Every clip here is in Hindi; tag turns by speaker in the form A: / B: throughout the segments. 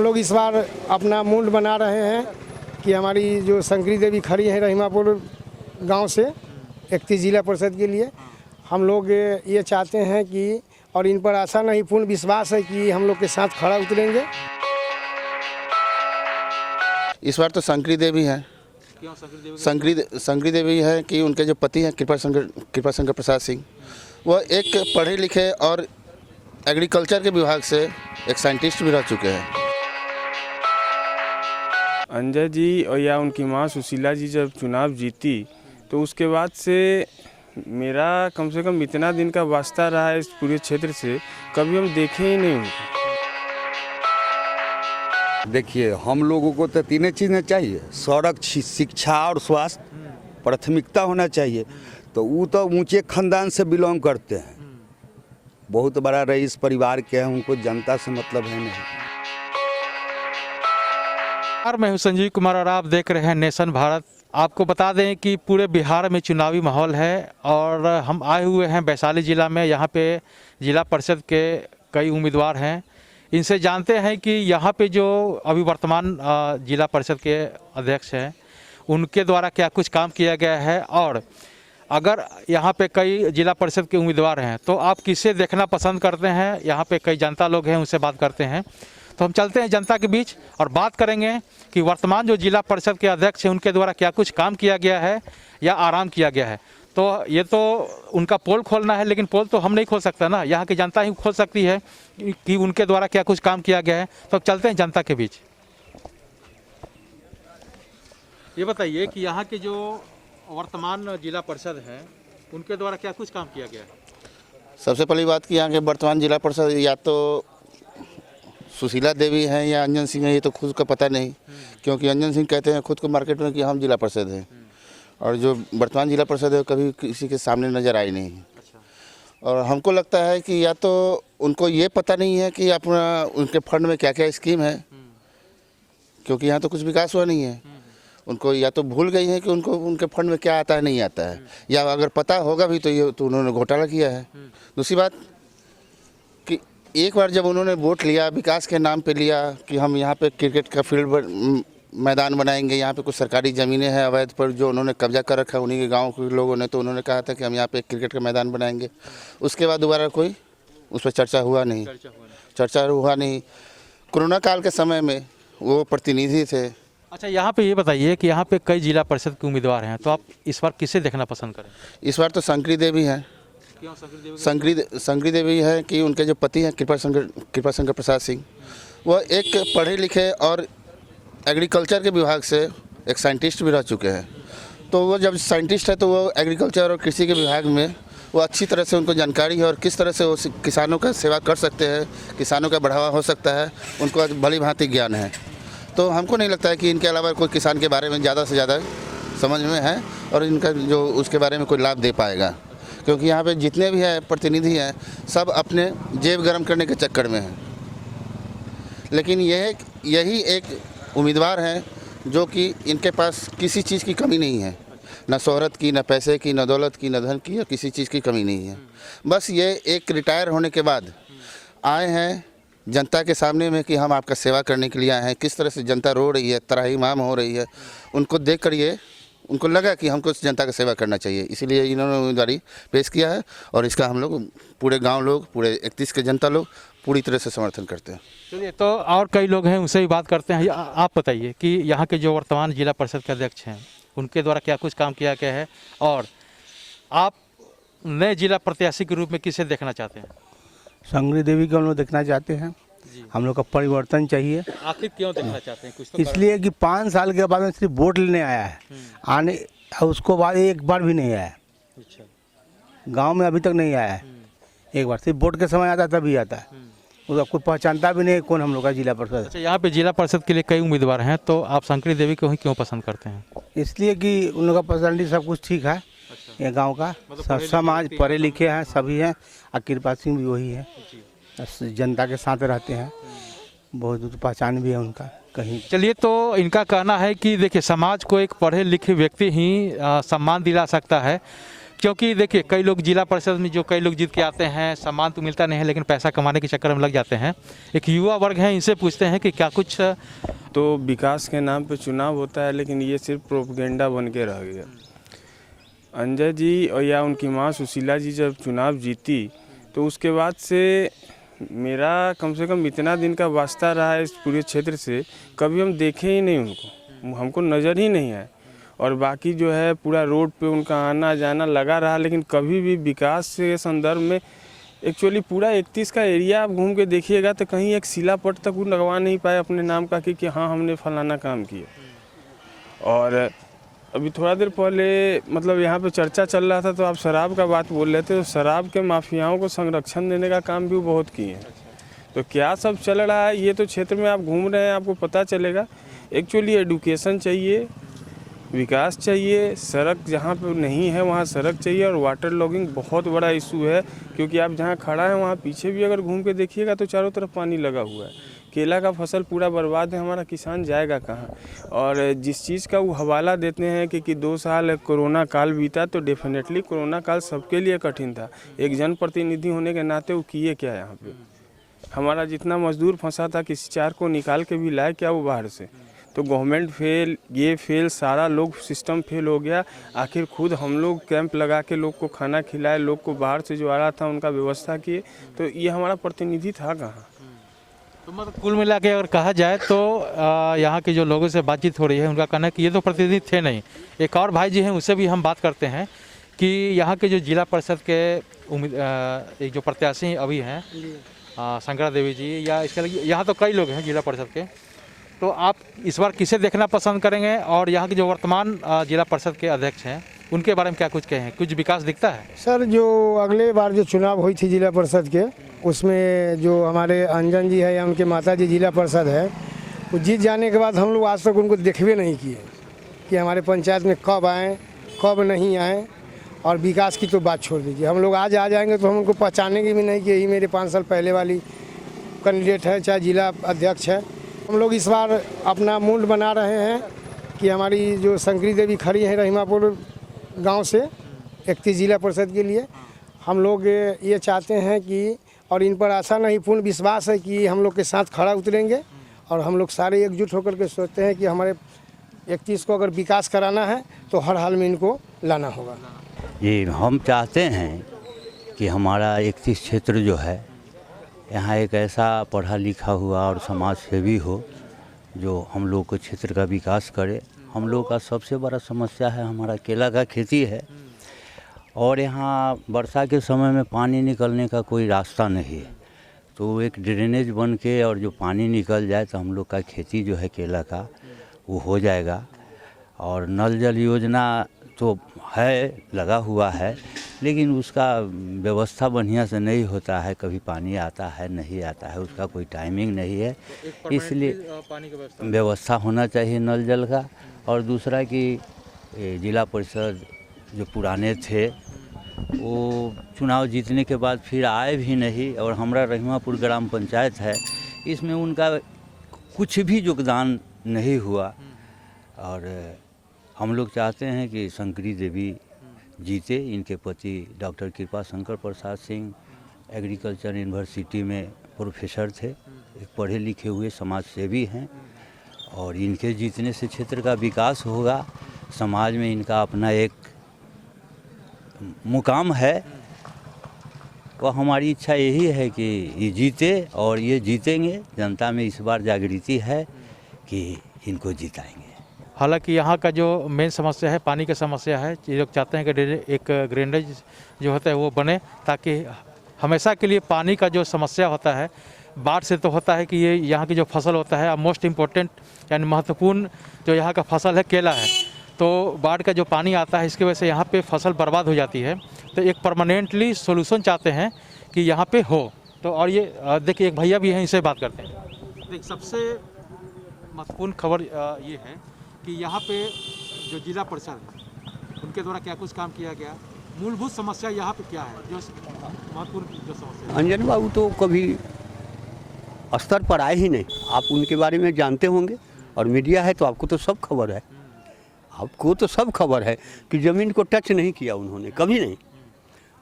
A: लोग इस बार अपना मूड बना रहे हैं कि हमारी जो शंकरी देवी खड़ी है रहीमापुर गांव से 31 जिला परिषद के लिए, हम लोग ये चाहते हैं कि और इन पर आशा नहीं पूर्ण विश्वास है कि हम लोग के साथ खड़ा उतरेंगे।
B: इस बार तो शंकरी देवी हैं।
C: क्यों शंकरी देवी?
B: शंकरी देवी है कि उनके जो पति हैं कृपाशंकर प्रसाद सिंह, वो एक पढ़े लिखे और एग्रीकल्चर के विभाग से एक साइंटिस्ट भी रह चुके हैं।
D: अंजय जी और या उनकी मां सुशीला जी जब चुनाव जीती तो उसके बाद से मेरा कम से कम इतना दिन का वास्ता रहा है इस पूरे क्षेत्र से, कभी हम देखे ही नहीं उनको।
E: देखिए, हम लोगों को तो तीनों चीज़ें चाहिए, सड़क, शिक्षा और स्वास्थ्य प्राथमिकता होना चाहिए। तो वो तो ऊंचे खानदान से बिलोंग करते हैं, बहुत बड़ा रईस परिवार के हैं, उनको जनता से मतलब है नहीं।
C: मैं हूं संजीव कुमार और आप देख रहे हैं नेशन भारत। आपको बता दें कि पूरे बिहार में चुनावी माहौल है और हम आए हुए हैं वैशाली ज़िला में। यहाँ पे जिला परिषद के कई उम्मीदवार हैं, इनसे जानते हैं कि यहाँ पे जो अभी वर्तमान जिला परिषद के अध्यक्ष हैं उनके द्वारा क्या कुछ काम किया गया है, और अगर यहाँ पे कई जिला परिषद के उम्मीदवार हैं तो आप किसे देखना पसंद करते हैं। यहाँ पे कई जनता लोग हैं, उनसे बात करते हैं। तो हम चलते हैं जनता के बीच और बात करेंगे कि वर्तमान जो जिला परिषद के अध्यक्ष हैं उनके द्वारा क्या कुछ काम किया गया है या आराम किया गया है। तो ये तो उनका पोल खोलना है, लेकिन पोल तो हम नहीं खोल सकता ना, यहाँ की जनता ही खोल सकती है कि उनके द्वारा क्या कुछ काम किया गया है। तो अब चलते हैं जनता के बीच। ये बताइए कि यहाँ के जो वर्तमान जिला परिषद हैं उनके द्वारा क्या कुछ काम किया गया है।
B: सबसे पहली बात कि यहाँ के वर्तमान जिला परिषद या तो सुशीला देवी हैं या अंजन सिंह हैं, ये तो खुद का पता नहीं, क्योंकि अंजन सिंह कहते हैं खुद को मार्केट में कि हम जिला परिषद हैं, और जो वर्तमान जिला परिषद है कभी किसी के सामने नज़र आई नहीं। और हमको लगता है कि या तो उनको ये पता नहीं है कि अपना उनके फंड में क्या क्या स्कीम है, क्योंकि यहाँ तो कुछ विकास हुआ नहीं है। उनको या तो भूल गई है कि उनको उनके फंड में क्या आता है नहीं आता है, या अगर पता होगा भी तो ये तो उन्होंने घोटाला किया है। दूसरी बात कि एक बार जब उन्होंने वोट लिया, विकास के नाम पे लिया कि हम यहाँ पे क्रिकेट का फील्ड मैदान बनाएंगे, यहाँ पे कुछ सरकारी ज़मीनें हैं अवैध पर जो उन्होंने कब्जा कर रखा है उन्हीं के गांव के लोगों ने, तो उन्होंने कहा था कि हम यहाँ पे क्रिकेट का मैदान बनाएंगे। उसके बाद दोबारा कोई उस पर चर्चा हुआ नहीं। कोरोना काल के समय में वो प्रतिनिधि थे।
C: अच्छा, यहाँ पे ये बताइए कि यहाँ पे कई जिला परिषद के उम्मीदवार हैं, तो आप इस बार किसे देखना पसंद करें।
B: इस बार तो शंकरी देवी हैं।
C: क्यों
B: शंकरी देवी है कि उनके जो पति हैं कृपाशंकर प्रसाद सिंह, वो एक पढ़े लिखे और एग्रीकल्चर के विभाग से एक साइंटिस्ट भी रह चुके हैं। तो वो जब साइंटिस्ट है तो वो एग्रीकल्चर और कृषि के विभाग में वो अच्छी तरह से उनको जानकारी है और किस तरह से वो किसानों का सेवा कर सकते हैं, किसानों का बढ़ावा हो सकता है, उनको भली भांति ज्ञान है। तो हमको नहीं लगता है कि इनके अलावा कोई किसान के बारे में ज़्यादा से ज़्यादा समझ में है और इनका जो उसके बारे में कोई लाभ दे पाएगा, क्योंकि यहाँ पे जितने भी हैं प्रतिनिधि हैं सब अपने जेब गर्म करने के चक्कर में हैं। लेकिन यही एक उम्मीदवार हैं जो कि इनके पास किसी चीज़ की कमी नहीं है, न शोहरत की, न पैसे की, न दौलत की, न धन की, या किसी चीज़ की कमी नहीं है। बस ये एक रिटायर होने के बाद आए हैं जनता के सामने में कि हम आपका सेवा करने के लिए आए हैं। किस तरह से जनता रो रही है, त्राहिमाम हो रही है, उनको देख कर ये उनको लगा कि हमको जनता का सेवा करना चाहिए, इसीलिए इन्होंने उम्मीदवारी पेश किया है। और इसका हम लोग पूरे गांव लोग, पूरे 31 के जनता लोग पूरी तरह से समर्थन करते हैं।
C: चलिए, तो और कई लोग हैं उनसे भी बात करते हैं। आप बताइए कि यहाँ के जो वर्तमान जिला परिषद के अध्यक्ष हैं उनके द्वारा क्या कुछ काम किया गया है, और आप नए जिला प्रत्याशी के रूप में किसे देखना चाहते हैं।
F: शंकरी देवी को हम लोग देखना चाहते हैं। हम लोग का परिवर्तन चाहिए।
C: आखिर क्यों देखना चाहते हैं कुछ तो
F: इसलिए कि 5 साल के बाद में सिर्फ वोट लेने आया है, आने उसको बाद एक बार भी नहीं आया।
C: अच्छा,
F: गांव में अभी तक नहीं आया है। एक बार सिर्फ वोट के समय आता तभी आता है, उसका कोई पहचानता भी नहीं कौन हम लोग का जिला परिषद।
C: अच्छा, यहाँ पे जिला परिषद के लिए कई उम्मीदवार हैं, तो आप शंकरी देवी को ही क्यों पसंद करते हैं।
F: इसलिए कि उन लोग का पर्सनैलिटी सब कुछ ठीक है। ये गांव का सब समाज पढ़े लिखे हैं, सभी हैं, और कृपा सिंह भी वही है, जनता के साथ रहते हैं, बहुत पहचान भी है उनका कहीं।
C: चलिए, तो इनका कहना है कि देखिए समाज को एक पढ़े लिखे व्यक्ति ही सम्मान दिला सकता है, क्योंकि देखिए कई लोग जिला परिषद में जो कई लोग जीत के आते हैं, सम्मान तो मिलता नहीं है लेकिन पैसा कमाने के चक्कर में लग जाते हैं। एक युवा वर्ग है, इनसे पूछते हैं कि क्या कुछ
D: तो विकास के नाम पे चुनाव होता है, लेकिन ये सिर्फ प्रोपेगेंडा बन के रह गया। अंजय जी और या उनकी माँ सुशीला जी जब चुनाव जीती तो उसके बाद से मेरा कम से कम इतना दिन का वास्ता रहा है इस पूरे क्षेत्र से, कभी हम देखे ही नहीं उनको, हमको नज़र ही नहीं आए। और बाकी जो है पूरा रोड पे उनका आना जाना लगा रहा, लेकिन कभी भी विकास के संदर्भ में एक्चुअली पूरा 31 का एरिया आप घूम के देखिएगा तो कहीं एक शिलापट तक वो लगवा नहीं पाए अपने नाम का कि हाँ हमने फलाना काम किया। और अभी थोड़ा देर पहले मतलब यहाँ पे चर्चा चल रहा था तो आप शराब का बात बोल रहे थे, तो शराब के माफियाओं को संरक्षण देने का काम भी वो बहुत किए हैं। तो क्या सब चल रहा है ये तो क्षेत्र में आप घूम रहे हैं आपको पता चलेगा। एक्चुअली एडुकेशन चाहिए, विकास चाहिए, सड़क जहाँ पे नहीं है वहाँ सड़क चाहिए, और वाटर लॉगिंग बहुत बड़ा इशू है। क्योंकि आप जहाँ खड़ा है वहाँ पीछे भी अगर घूम के देखिएगा तो चारों तरफ पानी लगा हुआ है, केला का फसल पूरा बर्बाद है, हमारा किसान जाएगा कहाँ। और जिस चीज़ का वो हवाला देते हैं कि 2 साल कोरोना काल बीता, तो डेफिनेटली कोरोना काल सबके लिए कठिन था। एक जनप्रतिनिधि होने के नाते वो किए क्या यहाँ पे, हमारा जितना मजदूर फंसा था किसी 4 को निकाल के भी लाए क्या वो बाहर से। तो गवर्नमेंट फेल, ये फेल, सारा लोग सिस्टम फेल हो गया। आखिर खुद हम लोग कैंप लगा के लोग को खाना खिलाए, लोग को बाहर से जो आ रहा था उनका व्यवस्था किए, तो ये हमारा प्रतिनिधि था कहाँ।
C: तो मतलब कुल मिला के अगर कहा जाए तो यहाँ के जो लोगों से बातचीत हो रही है उनका कहना है कि ये तो प्रतिनिधि थे नहीं। एक और भाई जी हैं, उससे भी हम बात करते हैं कि यहाँ के जो जिला परिषद के एक जो प्रत्याशी अभी हैं शंकरा देवी जी, या इसके लिए यहाँ तो कई लोग हैं जिला परिषद के, तो आप इस बार किसे देखना पसंद करेंगे? और यहाँ के जो वर्तमान जिला परिषद के अध्यक्ष हैं उनके बारे में क्या कुछ कहें, कुछ विकास दिखता है?
A: सर जो अगले बार जो चुनाव हुई थी जिला परिषद के, उसमें जो हमारे अंजन जी है या उनके माता जी जिला परिषद है, वो जीत जाने के बाद हम लोग आज तक उनको देखबे नहीं किए कि हमारे पंचायत में कब आएँ कब नहीं आएँ। और विकास की तो बात छोड़ दीजिए, हम लोग आज आ जाएंगे तो हम उनको पहचानेंगे भी नहीं कि यही मेरे 5 साल पहले वाली कैंडिडेट है, चाहे जिला अध्यक्ष है। हम लोग इस बार अपना मूड बना रहे हैं कि हमारी जो शंकरी देवी खड़ी है रहीमापुर गांव से 31 जिला परिषद के लिए, हम लोग ये चाहते हैं कि, और इन पर आशा नहीं पूर्ण विश्वास है कि हम लोग के साथ खड़ा उतरेंगे। और हम लोग सारे एकजुट होकर के सोचते हैं कि हमारे 31 को अगर विकास कराना है तो हर हाल में इनको लाना होगा।
G: जी, हम चाहते हैं कि हमारा 31 क्षेत्र जो है, यहाँ एक ऐसा पढ़ा लिखा हुआ और समाज सेवी हो जो हम लोग को क्षेत्र का विकास करे। हम लोग का सबसे बड़ा समस्या है हमारा केला का खेती है, और यहाँ वर्षा के समय में पानी निकलने का कोई रास्ता नहीं है। तो एक ड्रेनेज बन के और जो पानी निकल जाए तो हम लोग का खेती जो है केला का वो हो जाएगा। और नल जल योजना तो है, लगा हुआ है, लेकिन उसका व्यवस्था बढ़िया से नहीं होता है। कभी पानी आता है नहीं आता है, उसका कोई टाइमिंग नहीं है। इसलिए
C: पानी का
G: व्यवस्था होना चाहिए नल जल का। और दूसरा कि जिला परिषद जो पुराने थे वो चुनाव जीतने के बाद फिर आए भी नहीं, और हमारा रहीमापुर ग्राम पंचायत है, इसमें उनका कुछ भी योगदान नहीं हुआ। और हम लोग चाहते हैं कि शंकरी देवी जीते। इनके पति डॉक्टर कृपा शंकर प्रसाद सिंह एग्रीकल्चर यूनिवर्सिटी में प्रोफेसर थे, एक पढ़े लिखे हुए समाज सेवी हैं, और इनके जीतने से क्षेत्र का विकास होगा। समाज में इनका अपना एक मुकाम है। वह हमारी इच्छा यही है कि ये जीते, और ये जीतेंगे। जनता में इस बार जागृति है कि इनको जिताएंगे।
C: हालांकि यहाँ का जो मेन समस्या है पानी की समस्या है। ये लोग चाहते हैं कि एक ड्रेनेज जो होता है वो बने, ताकि हमेशा के लिए पानी का जो समस्या होता है, बाढ़ से तो होता है कि ये यहाँ की जो फसल होता है, मोस्ट इम्पोर्टेंट यानी महत्वपूर्ण जो यहाँ का फसल है केला है, तो बाढ़ का जो पानी आता है इसकी वजह से यहाँ पे फसल बर्बाद हो जाती है। तो एक परमानेंटली सोल्यूशन चाहते हैं कि यहाँ पे हो। तो और ये देखिए एक भैया भी हैं, इनसे बात करते हैं। देख सबसे महत्वपूर्ण खबर ये है कि यहाँ पे जो जिला परिषद है उनके द्वारा क्या कुछ काम किया गया, मूलभूत समस्या यहाँ पे क्या है, जो महत्वपूर्ण जो समस्या है।
H: अंजन बाबू तो कभी स्तर पर आए ही नहीं। आप उनके बारे में जानते होंगे, और मीडिया है तो आपको तो सब खबर है। आपको तो सब खबर है कि ज़मीन को टच नहीं किया उन्होंने, कभी नहीं।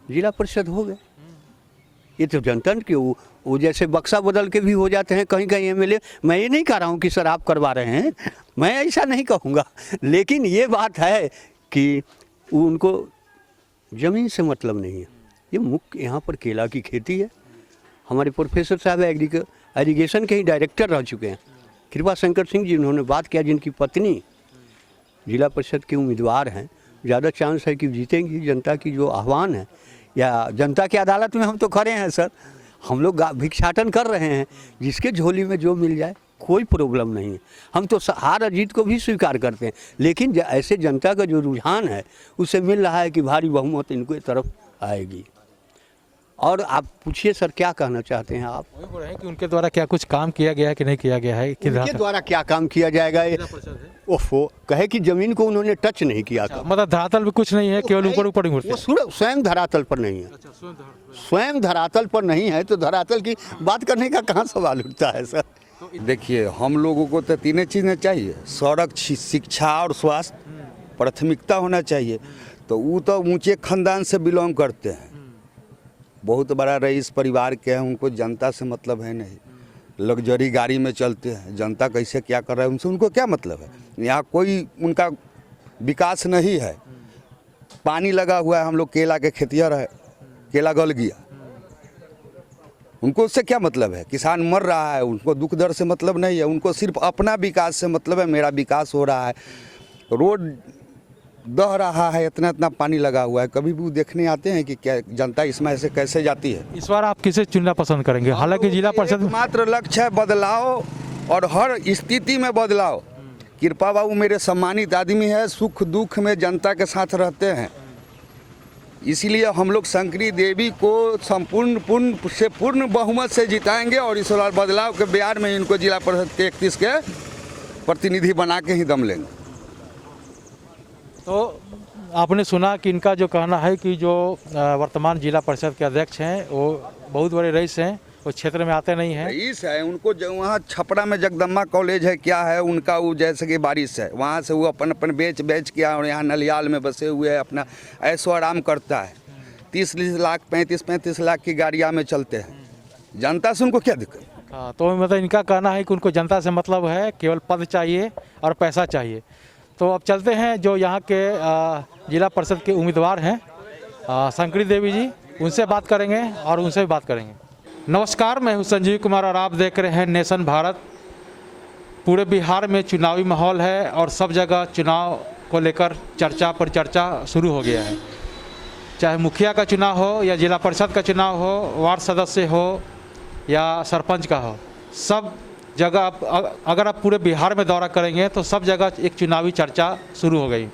H: जिला परिषद हो गए, ये तो जनता की वो जैसे बक्सा बदल के भी हो जाते हैं कहीं कहीं एमएलए। मैं ये नहीं कह रहा हूँ कि सर आप करवा रहे हैं, मैं ऐसा नहीं कहूँगा, लेकिन ये बात है कि उनको ज़मीन से मतलब नहीं है। ये मुख्य यहाँ पर केला की खेती है। हमारे प्रोफेसर साहब एरीगेशन के ही डायरेक्टर रह चुके हैं, कृपा शंकर सिंह जी, उन्होंने बात किया, जिनकी पत्नी जिला परिषद के उम्मीदवार हैं। ज़्यादा चांस है कि जीतेंगी। जनता की जो आह्वान है, या जनता की अदालत में हम तो खड़े हैं सर, हम लोग भिक्षाटन कर रहे हैं, जिसके झोली में जो मिल जाए कोई प्रॉब्लम नहीं है। हम तो हार और जीत को भी स्वीकार करते हैं, लेकिन ऐसे जनता का जो रुझान है उससे मिल रहा है कि भारी बहुमत इनके तरफ आएगी। और आप पूछिए सर क्या कहना चाहते हैं आप?
C: वही बोल रहे हैं कि उनके द्वारा क्या कुछ काम किया गया है कि नहीं किया गया है?
H: उनके द्वारा क्या काम किया जाएगा? ओफो, कहे कि जमीन को उन्होंने टच नहीं किया था।
C: मतलब धरातल भी कुछ नहीं है, केवल ऊपर ऊपर ही मूर्ति।
H: वो स्वयं धरातल पर नहीं है। स्वयं धरातल पर नहीं है तो धरातल की बात करने का कहाँ सवाल उठता है सर?
E: देखिए, हम लोगों को तो तीनों चीज़ें चाहिए, सड़क, शिक्षा और स्वास्थ्य, प्राथमिकता होना चाहिए। तो वो तो ऊंचे खानदान से बिलोंग करते हैं, बहुत बड़ा रईस परिवार के हैं, उनको जनता से मतलब है नहीं। लग्जरी गाड़ी में चलते हैं, जनता कैसे क्या कर रहा है उनसे उनको क्या मतलब है? यहाँ कोई उनका विकास नहीं है। पानी लगा हुआ है, हम लोग केला के खेतिया रहे, केला गल गया, उनको उससे क्या मतलब है? किसान मर रहा है, उनको दुख दर्द से मतलब नहीं है, उनको सिर्फ अपना विकास से मतलब है। मेरा विकास हो रहा है, रोड दह रहा है, इतना इतना पानी लगा हुआ है। कभी भी वो देखने आते हैं कि क्या जनता इसमें ऐसे कैसे जाती है?
C: इस बार आप किसे चुनना पसंद करेंगे? हालांकि जिला परिषद
E: मात्र लक्ष्य है बदलाव, और हर स्थिति में बदलाव। कृपा बाबू मेरे सम्मानित आदमी है, सुख दुख में जनता के साथ रहते हैं, इसीलिए हम लोग शंकरी देवी को पूर्ण बहुमत से जिताएंगे। और इस बार बदलाव के बिहार में इनको जिला परिषद के 31 के प्रतिनिधि बना के ही दम लेंगे।
C: तो आपने सुना कि इनका जो कहना है कि जो वर्तमान जिला परिषद के अध्यक्ष हैं वो बहुत बड़े रईस हैं, वो क्षेत्र में आते नहीं हैं।
E: रईस है, उनको वहाँ छपरा में जगदम्बा कॉलेज है, क्या है उनका, वो जैसे कि बारिश है, वहाँ से वो अपन बेच किया और यहाँ नलियाल में बसे हुए है, अपना ऐशो आराम करता है। 30 लाख 35 लाख की गाड़ियाँ में चलते हैं, जनता से उनको क्या दिक्कत?
C: हाँ, तो मतलब इनका कहना है कि उनको जनता से मतलब है, केवल पद चाहिए और पैसा चाहिए। तो अब चलते हैं जो यहाँ के जिला परिषद के उम्मीदवार हैं शंकरी देवी जी, उनसे बात करेंगे और उनसे भी बात करेंगे। नमस्कार, मैं हूँ संजीव कुमार और आप देख रहे हैं नेशन भारत। पूरे बिहार में चुनावी माहौल है और सब जगह चुनाव को लेकर चर्चा पर चर्चा शुरू हो गया है। चाहे मुखिया का चुनाव हो या जिला परिषद का चुनाव हो, वार्ड सदस्य हो या सरपंच का हो, सब जगह अगर आप पूरे बिहार में दौरा करेंगे तो सब जगह एक चुनावी चर्चा शुरू हो गई।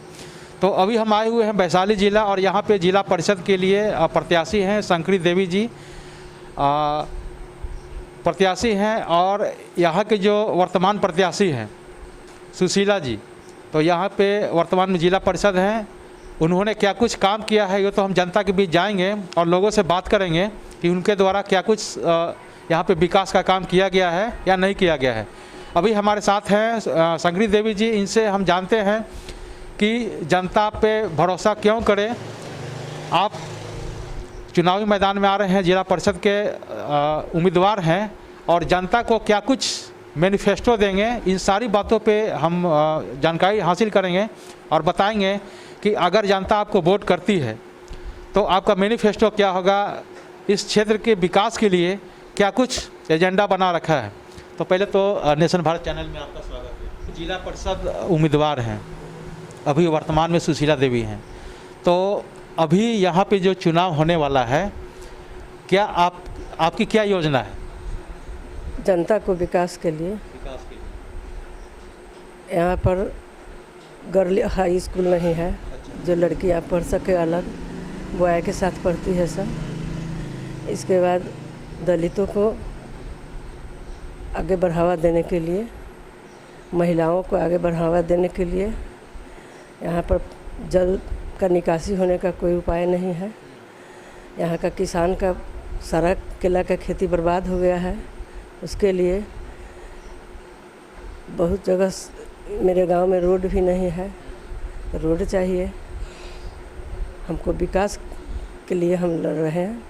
C: तो अभी हम आए हुए हैं वैशाली जिला और यहाँ पे जिला परिषद के लिए प्रत्याशी हैं शंकरी देवी जी प्रत्याशी हैं, और यहाँ के जो वर्तमान प्रत्याशी हैं सुशीला जी, तो यहाँ पे वर्तमान में जिला परिषद हैं। उन्होंने क्या कुछ काम किया है ये तो हम जनता के बीच जाएंगे और लोगों से बात करेंगे कि उनके द्वारा क्या कुछ यहाँ पे विकास का काम किया गया है या नहीं किया गया है। अभी हमारे साथ हैं शंकरी देवी जी, इनसे हम जानते हैं कि जनता पे भरोसा क्यों करें। आप चुनावी मैदान में आ रहे हैं, जिला परिषद के उम्मीदवार हैं और जनता को क्या कुछ मैनिफेस्टो देंगे, इन सारी बातों पे हम जानकारी हासिल करेंगे और बताएंगे कि अगर जनता आपको वोट करती है तो आपका मैनिफेस्टो क्या होगा, इस क्षेत्र के विकास के लिए क्या कुछ एजेंडा बना रखा है। तो पहले तो नेशन भारत चैनल में आपका स्वागत है। जिला परिषद उम्मीदवार हैं, अभी वर्तमान में सुशीला देवी हैं, तो अभी यहाँ पे जो चुनाव होने वाला है, क्या आपकी क्या योजना है?
I: जनता को विकास के लिए यहाँ पर गर्ल हाई स्कूल नहीं है, जो लड़कियाँ पढ़ सके अलग, बॉय के साथ पढ़ती है सब। इसके बाद दलितों को आगे बढ़ावा देने के लिए, महिलाओं को आगे बढ़ावा देने के लिए यहाँ पर जल का निकासी होने का कोई उपाय नहीं है। यहाँ का किसान का सारा केला का खेती बर्बाद हो गया है, उसके लिए बहुत जगह मेरे गांव में रोड भी नहीं है, रोड चाहिए। हमको विकास के लिए हम लड़ रहे हैं।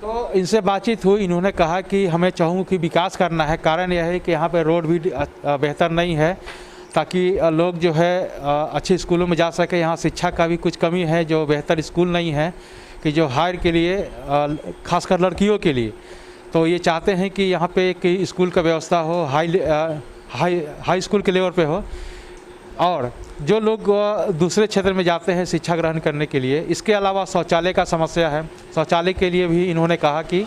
C: तो इनसे बातचीत हुई, इन्होंने कहा कि हमें चहुमुखी विकास करना है। कारण यह है कि यहाँ पे रोड भी बेहतर नहीं है, ताकि लोग जो है अच्छे स्कूलों में जा सके। यहाँ शिक्षा का भी कुछ कमी है, जो बेहतर स्कूल नहीं है कि जो हायर के लिए, खासकर लड़कियों के लिए। तो ये चाहते हैं कि यहाँ पे एक स्कूल का व्यवस्था हो, हाई स्कूल के लेवल पे हो। और जो लोग दूसरे क्षेत्र में जाते हैं शिक्षा ग्रहण करने के लिए, इसके अलावा शौचालय का समस्या है। शौचालय के लिए भी इन्होंने कहा कि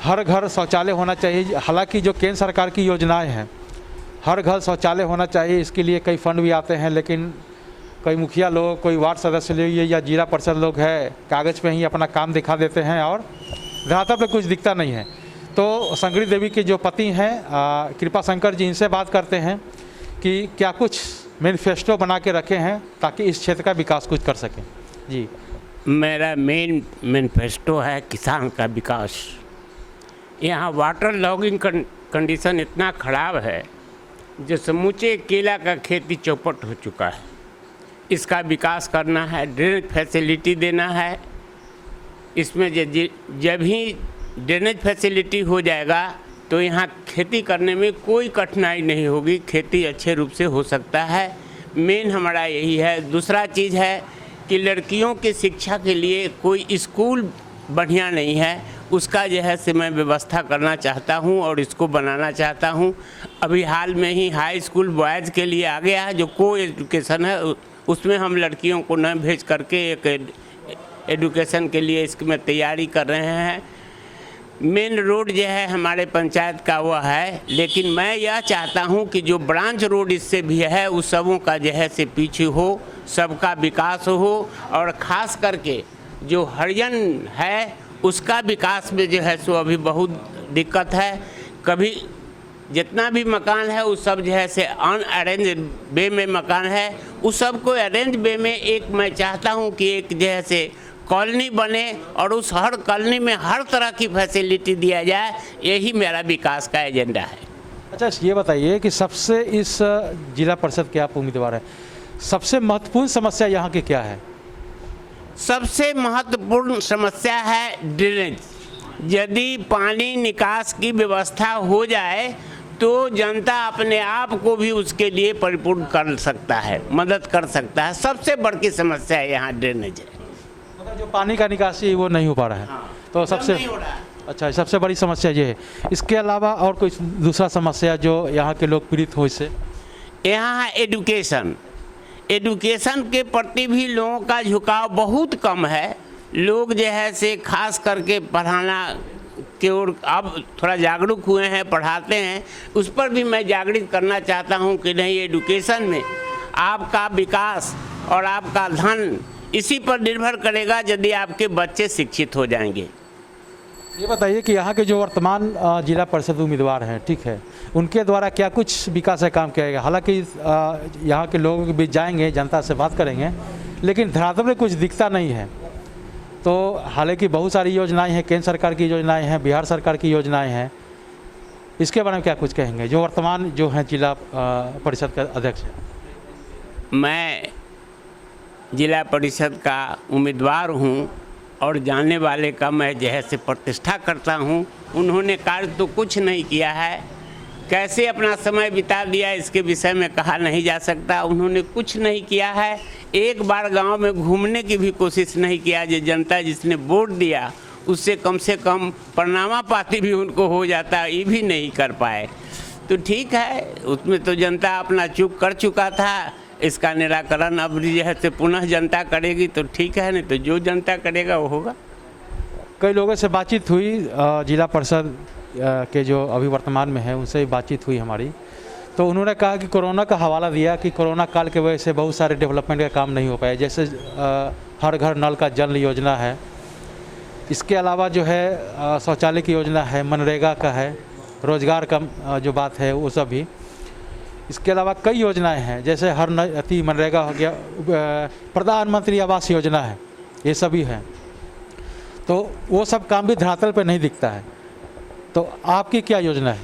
C: हर घर शौचालय होना चाहिए। हालांकि जो केंद्र सरकार की योजनाएं हैं, हर घर शौचालय होना चाहिए, इसके लिए कई फंड भी आते हैं, लेकिन कई मुखिया लोग, कोई वार्ड सदस्य लोग या जिला परिषद लोग हैं, कागज़ पे ही अपना काम दिखा देते हैं और धरातल पे कुछ दिखता नहीं है। तो संगरी देवी के जो पति हैं कृपा शंकर जी, इनसे बात करते हैं कि क्या कुछ मैनिफेस्टो बना के रखे हैं ताकि इस क्षेत्र का विकास कुछ कर सकें। जी,
J: मेरा मेन मैनिफेस्टो है किसान का विकास। यहाँ वाटर लॉगिंग कंडीशन इतना ख़राब है, जो समूचे केला का खेती चौपट हो चुका है। इसका विकास करना है, ड्रेनेज फैसिलिटी देना है। इसमें जब ही ड्रेनेज फैसिलिटी हो जाएगा तो यहाँ खेती करने में कोई कठिनाई नहीं होगी, खेती अच्छे रूप से हो सकता है। मेन हमारा यही है। दूसरा चीज़ है कि लड़कियों की शिक्षा के लिए कोई स्कूल बढ़िया नहीं है, उसका जो है से मैं व्यवस्था करना चाहता हूँ और इसको बनाना चाहता हूँ। अभी हाल में ही हाई स्कूल बॉयज़ के लिए आ गया है, जो को एजुकेशन है, उसमें हम लड़कियों को न भेज करके एक एजुकेशन के लिए इसमें तैयारी कर रहे हैं। मेन रोड जो है हमारे पंचायत का वो है, लेकिन मैं यह चाहता हूं कि जो ब्रांच रोड इससे भी है, उस सबों का जो है से पीछे हो, सबका विकास हो। और ख़ास करके जो हरिजन है उसका विकास में जो है सो अभी बहुत दिक्कत है। कभी जितना भी मकान है उस सब जो है से अनअरेंज वे में मकान है, उस सब को अरेंज वे में एक मैं चाहता हूँ कि एक जो है से कॉलोनी बने और उस हर कॉलोनी में हर तरह की फैसिलिटी दिया जाए। यही मेरा विकास का एजेंडा है।
C: अच्छा, ये बताइए कि सबसे इस जिला परिषद के आप उम्मीदवार हैं, सबसे महत्वपूर्ण समस्या यहाँ की क्या है?
J: सबसे महत्वपूर्ण समस्या है ड्रेनेज। यदि पानी निकास की व्यवस्था हो जाए तो जनता अपने आप को भी उसके लिए परिपूर्ण कर सकता है, मदद कर सकता है। सबसे बड़ी समस्या यहाँ ड्रेनेज है।
C: जो पानी का निकासी वो नहीं हो पा रहा है।
J: हाँ,
C: तो सबसे अच्छा, सबसे बड़ी समस्या ये है। इसके अलावा और कोई दूसरा समस्या जो यहाँ के लोग पीड़ित हो इससे?
J: यहाँ है एजुकेशन। एजुकेशन के प्रति भी लोगों का झुकाव बहुत कम है। लोग जो है से खास करके पढ़ाना की ओर अब थोड़ा जागरूक हुए हैं, पढ़ाते हैं। उस पर भी मैं जागृत करना चाहता हूँ कि नहीं, एजुकेशन में आपका विकास और आपका धन इसी पर निर्भर करेगा यदि आपके बच्चे शिक्षित हो जाएंगे।
C: ये बताइए कि यहाँ के जो वर्तमान जिला परिषद उम्मीदवार हैं, ठीक है, उनके द्वारा क्या कुछ विकास का काम किया गया? हालांकि यहाँ के लोगों के बीच जाएंगे, जनता से बात करेंगे, लेकिन धरातल में कुछ दिखता नहीं है। तो हालांकि बहुत सारी योजनाएं हैं, केंद्र सरकार की योजनाएं हैं, बिहार सरकार की योजनाएं हैं, इसके बारे में क्या कुछ कहेंगे जो वर्तमान जो हैं जिला परिषद का अध्यक्ष हैं?
J: मैं जिला परिषद का उम्मीदवार हूँ और जानने वाले का मैं जो है से प्रतिष्ठा करता हूँ। उन्होंने कार्य तो कुछ नहीं किया है, कैसे अपना समय बिता दिया इसके विषय में कहा नहीं जा सकता। उन्होंने कुछ नहीं किया है, एक बार गांव में घूमने की भी कोशिश नहीं किया। जो जनता जिसने वोट दिया उससे कम से कम प्रणामा पाती भी उनको हो जाता, ये भी नहीं कर पाए। तो ठीक है, उसमें तो जनता अपना चूक कर चुका था। इसका निराकरण अब जो है से पुनः जनता करेगी तो ठीक है, नहीं तो जो जनता करेगा वो होगा।
C: कई लोगों से बातचीत हुई, जिला परिषद के जो अभी वर्तमान में है उनसे भी बातचीत हुई हमारी, तो उन्होंने कहा कि कोरोना का हवाला दिया कि कोरोना काल के वजह से बहुत सारे डेवलपमेंट का काम नहीं हो पाया। जैसे हर घर नल का जल योजना है, इसके अलावा जो है शौचालय की योजना है, मनरेगा का है, रोजगार का जो बात है वो सब भी। इसके अलावा कई योजनाएं हैं, जैसे हर मनरेगा हो गया, प्रधानमंत्री आवास योजना है, ये सभी हैं। तो वो सब काम भी धरातल पर नहीं दिखता है। तो आपकी क्या योजना है?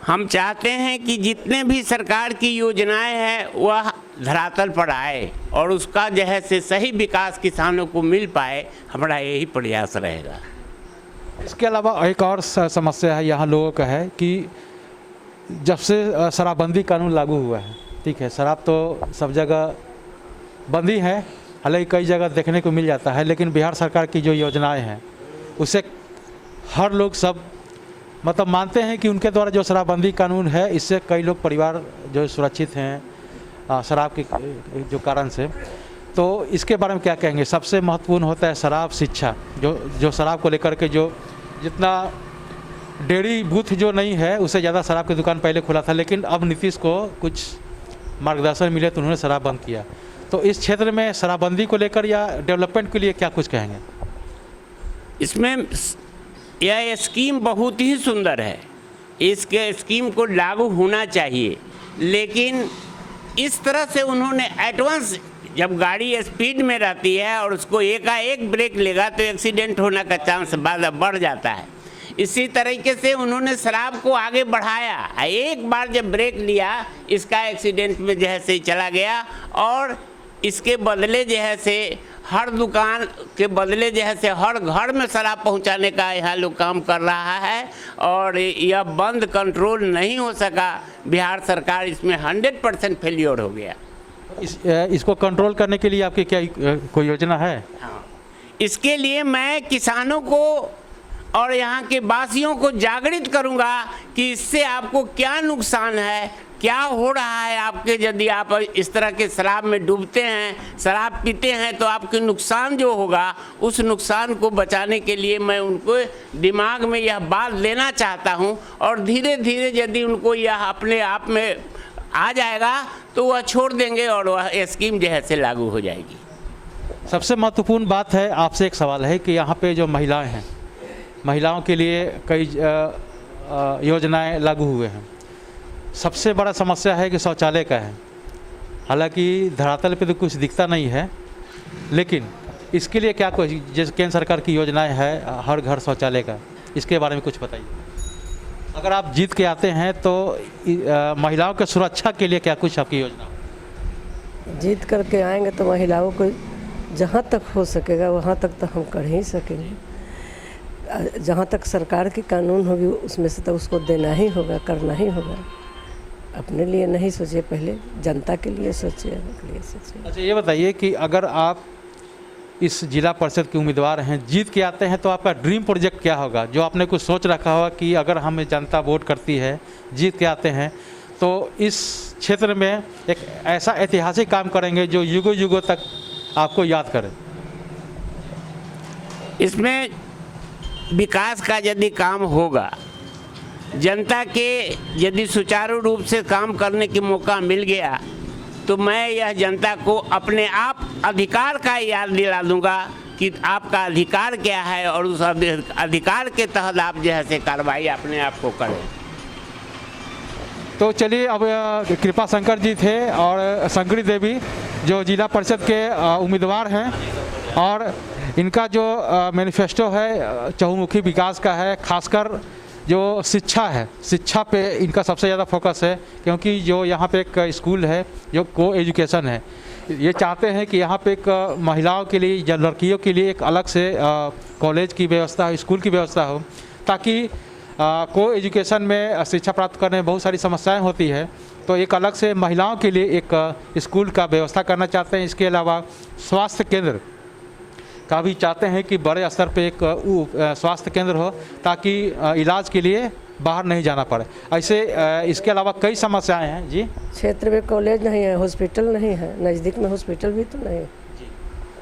J: हम चाहते हैं कि जितने भी सरकार की योजनाएं हैं वह धरातल पर आए और उसका जो है से सही विकास किसानों को मिल पाए, हमारा यही प्रयास रहेगा।
C: इसके अलावा एक और समस्या है यहाँ लोगों का है कि जब से शराबबंदी कानून लागू हुआ है, ठीक है, शराब तो सब जगह बंदी है, हालांकि कई जगह देखने को मिल जाता है, लेकिन बिहार सरकार की जो योजनाएं हैं उसे हर लोग सब मतलब मानते हैं कि उनके द्वारा जो शराबबंदी कानून है इससे कई लोग परिवार जो सुरक्षित हैं शराब के जो कारण से। तो इसके बारे में क्या कहेंगे? सबसे महत्वपूर्ण होता है शराब शिक्षा, जो शराब को लेकर के जो जितना डेयरी बूथ जो नहीं है उससे ज़्यादा शराब की दुकान पहले खुला था, लेकिन अब नीतीश को कुछ मार्गदर्शन मिले तो उन्होंने शराब बंद किया। तो इस क्षेत्र में शराबबंदी को लेकर या डेवलपमेंट के लिए क्या कुछ कहेंगे?
J: इसमें यह स्कीम बहुत ही सुंदर है, इसके स्कीम को लागू होना चाहिए, लेकिन इस तरह से उन्होंने एडवांस, जब गाड़ी स्पीड में रहती है और उसको एकाएक ब्रेक लेगा तो एक्सीडेंट होने का चांस बढ़ जाता है। इसी तरीके से उन्होंने शराब को आगे बढ़ाया, एक बार जब ब्रेक लिया इसका एक्सीडेंट में जो है से चला गया, और इसके बदले जो है से हर दुकान के बदले जो है से हर घर में शराब पहुंचाने का यहाँ लोग काम कर रहा है, और यह बंद कंट्रोल नहीं हो सका। बिहार सरकार इसमें 100% फेलियर हो गया।
C: इसको कंट्रोल करने के लिए आपकी क्या कोई योजना है?
J: हाँ, इसके लिए मैं किसानों को और यहाँ के वासियों को जागृत करूँगा कि इससे आपको क्या नुकसान है, क्या हो रहा है आपके, यदि आप इस तरह के शराब में डूबते हैं, शराब पीते हैं, तो आपके नुकसान जो होगा उस नुकसान को बचाने के लिए मैं उनको दिमाग में यह बात लेना चाहता हूं, और धीरे धीरे यदि उनको यह अपने आप में आ जाएगा तो वह छोड़ देंगे और वह स्कीम जो है से लागू हो जाएगी।
C: सबसे महत्वपूर्ण बात है, आपसे एक सवाल है कि यहाँ पे जो महिलाएं हैं, महिलाओं के लिए कई योजनाएं लागू हुए हैं। सबसे बड़ा समस्या है कि शौचालय का है, हालांकि धरातल पे तो कुछ दिखता नहीं है, लेकिन इसके लिए क्या कुछ जैसे केंद्र सरकार की योजनाएं है हर घर शौचालय का, इसके बारे में कुछ बताइए। अगर आप जीत के आते हैं तो महिलाओं के सुरक्षा के लिए क्या कुछ आपकी योजना?
I: जीत करके आएंगे तो महिलाओं को जहाँ तक हो सकेगा वहाँ तक तो हम कर ही सकेंगे। जहाँ तक सरकार की कानून होगी उसमें से तो उसको देना ही होगा, करना ही होगा। अपने लिए नहीं सोचिए, पहले जनता के लिए सोचिए, अपने लिए सोचिए।
C: अच्छा, ये बताइए कि अगर आप इस जिला परिषद के उम्मीदवार हैं, जीत के आते हैं, तो आपका ड्रीम प्रोजेक्ट क्या होगा? जो आपने कुछ सोच रखा होगा कि अगर हमें जनता वोट करती है, जीत के आते हैं, तो इस क्षेत्र में एक ऐसा ऐतिहासिक काम करेंगे जो युगों युगों तक आपको याद करें।
J: इसमें विकास का यदि काम होगा, जनता के यदि सुचारू रूप से काम करने की मौका मिल गया, तो मैं यह जनता को अपने आप अधिकार का याद दिला दूंगा कि आपका अधिकार क्या है, और उस अधिकार के तहत आप जो है से कार्रवाई अपने आप को करें।
C: तो चलिए, अब कृपा शंकर जी थे और संगरी देवी जो जिला परिषद के उम्मीदवार हैं, और इनका जो मैनिफेस्टो है चहुमुखी विकास का है, खासकर जो शिक्षा है, शिक्षा पे इनका सबसे ज़्यादा फोकस है, क्योंकि जो यहाँ पे एक स्कूल है जो को एजुकेशन है, ये चाहते हैं कि यहाँ पे एक महिलाओं के लिए या लड़कियों के लिए एक अलग से कॉलेज की व्यवस्था हो, स्कूल की व्यवस्था हो, ताकि को एजुकेशन में शिक्षा प्राप्त करने में बहुत सारी समस्याएं होती है, तो एक अलग से महिलाओं के लिए एक स्कूल का व्यवस्था करना चाहते हैं। इसके अलावा स्वास्थ्य केंद्र का भी चाहते हैं कि बड़े स्तर पे एक स्वास्थ्य केंद्र हो, ताकि इलाज के लिए बाहर नहीं जाना पड़े। ऐसे इसके अलावा कई समस्याएं हैं जी।
I: क्षेत्र में कॉलेज नहीं है, हॉस्पिटल नहीं है, नज़दीक में हॉस्पिटल भी तो नहीं है।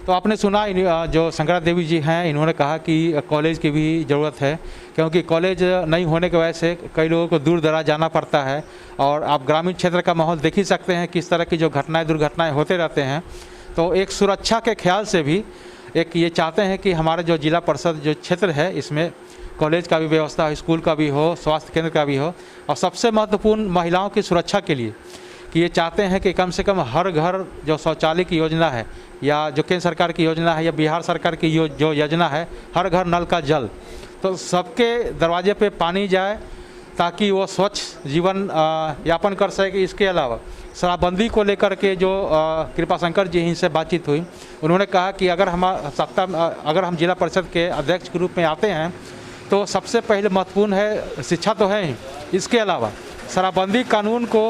C: तो आपने सुना जो शंकरा देवी जी हैं, इन्होंने कहा कि कॉलेज की भी ज़रूरत है, क्योंकि कॉलेज नहीं होने की वजह से कई लोगों को दूर दराज जाना पड़ता है, और आप ग्रामीण क्षेत्र का माहौल देख ही सकते हैं किस तरह की जो घटनाएं दुर्घटनाएं होते रहते हैं। तो एक सुरक्षा के ख्याल से भी एक ये चाहते हैं कि हमारा जो जिला परिषद जो क्षेत्र है इसमें कॉलेज का भी व्यवस्था हो, स्कूल का भी हो, स्वास्थ्य केंद्र का भी हो, और सबसे महत्वपूर्ण महिलाओं की सुरक्षा के लिए कि ये चाहते हैं कि कम से कम हर घर जो शौचालय की योजना है, या जो केंद्र सरकार की योजना है, या बिहार सरकार की जो योजना है हर घर नल का जल, तो सबके दरवाजे पे पानी जाए ताकि वो स्वच्छ जीवन यापन कर सके। इसके अलावा शराबबंदी को लेकर के जो कृपाशंकर जी इनसे बातचीत हुई, उन्होंने कहा कि अगर हम जिला परिषद के अध्यक्ष के रूप में आते हैं तो सबसे पहले महत्वपूर्ण है शिक्षा तो है ही, इसके अलावा शराबबंदी कानून को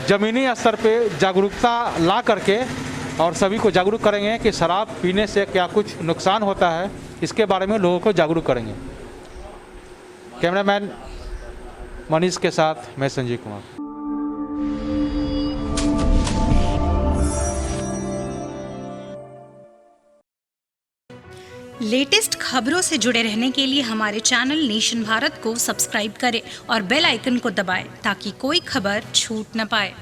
C: ज़मीनी स्तर पे जागरूकता ला करके और सभी को जागरूक करेंगे कि शराब पीने से क्या कुछ नुकसान होता है, इसके बारे में लोगों को जागरूक करेंगे। कैमरामैन मनीष के साथ मैं संजीव कुमार।
K: लेटेस्ट खबरों से जुड़े रहने के लिए हमारे चैनल नेशन भारत को सब्सक्राइब करें और बेल आइकन को दबाएं ताकि कोई खबर छूट न पाए।